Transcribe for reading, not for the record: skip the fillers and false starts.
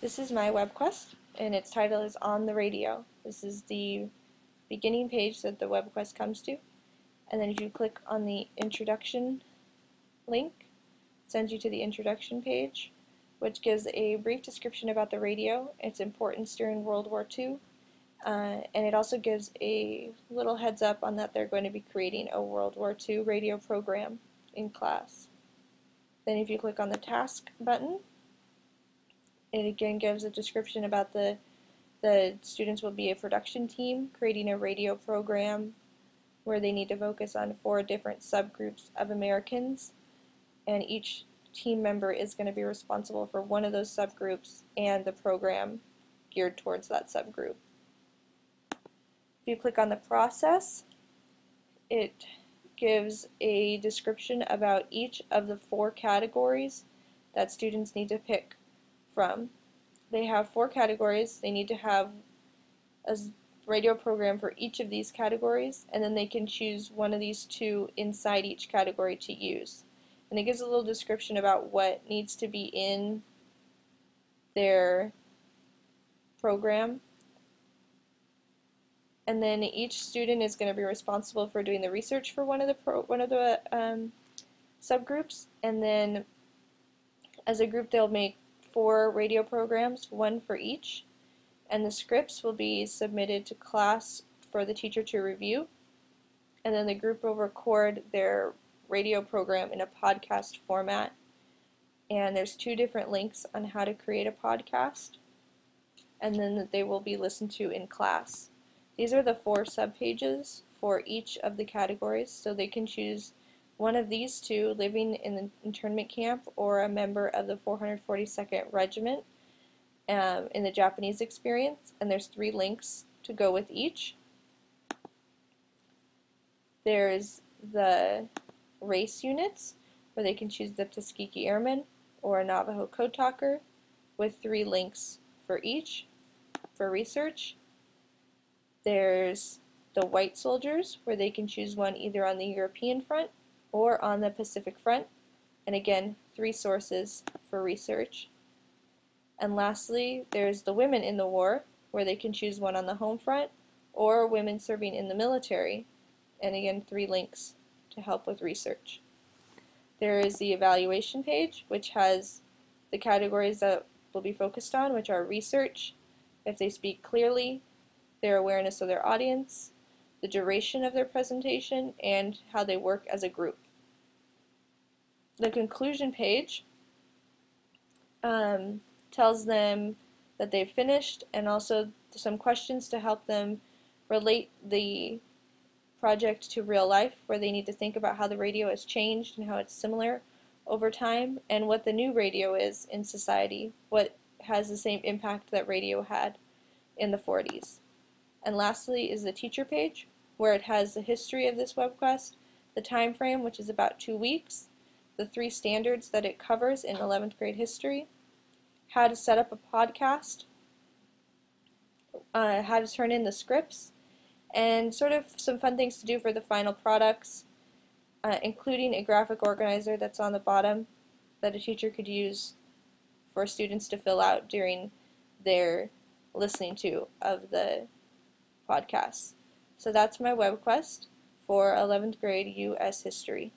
This is my webquest, and its title is On the Radio. This is the beginning page that the webquest comes to, and then if you click on the introduction link, it sends you to the introduction page, which gives a brief description about the radio, its importance during World War II, and it also gives a little heads up on that they're going to be creating a World War II radio program in class. Then if you click on the task button, it again gives a description about the students will be a production team creating a radio program where they need to focus on 4 different subgroups of Americans, and each team member is going to be responsible for one of those subgroups and the program geared towards that subgroup. If you click on the process, it gives a description about each of the 4 categories that students need to pick from. They have 4 categories. They need to have a radio program for each of these categories, and then they can choose one of these 2 inside each category to use. And it gives a little description about what needs to be in their program. And then each student is going to be responsible for doing the research for one of the subgroups, and then as a group they'll make 4 radio programs, 1 for each, and the scripts will be submitted to class for the teacher to review, and then the group will record their radio program in a podcast format. And there's 2 different links on how to create a podcast, and then they will be listened to in class. These are the 4 subpages for each of the categories, so they can choose one of these 2, living in an internment camp, or a member of the 442nd Regiment in the Japanese experience, and there's 3 links to go with each. There's the race units, where they can choose the Tuskegee Airmen or a Navajo Code Talker, with 3 links for each for research. There's the white soldiers, where they can choose one either on the European front or on the Pacific front, and again 3 sources for research. And lastly, there's the women in the war, where they can choose one on the home front or women serving in the military, and again 3 links to help with research. There is the evaluation page, which has the categories that will be focused on, which are research, if they speak clearly, their awareness of their audience, the duration of their presentation, and how they work as a group. The conclusion page tells them that they've finished, and also some questions to help them relate the project to real life, where they need to think about how the radio has changed and how it's similar over time, and what the new radio is in society, what has the same impact that radio had in the 40s. And lastly is the teacher page, where it has the history of this webquest, the time frame, which is about 2 weeks, the 3 standards that it covers in 11th grade history, how to set up a podcast, how to turn in the scripts, and sort of some fun things to do for the final products, including a graphic organizer that's on the bottom that a teacher could use for students to fill out during their listening to of the podcasts. So that's my webquest for 11th grade U.S. history.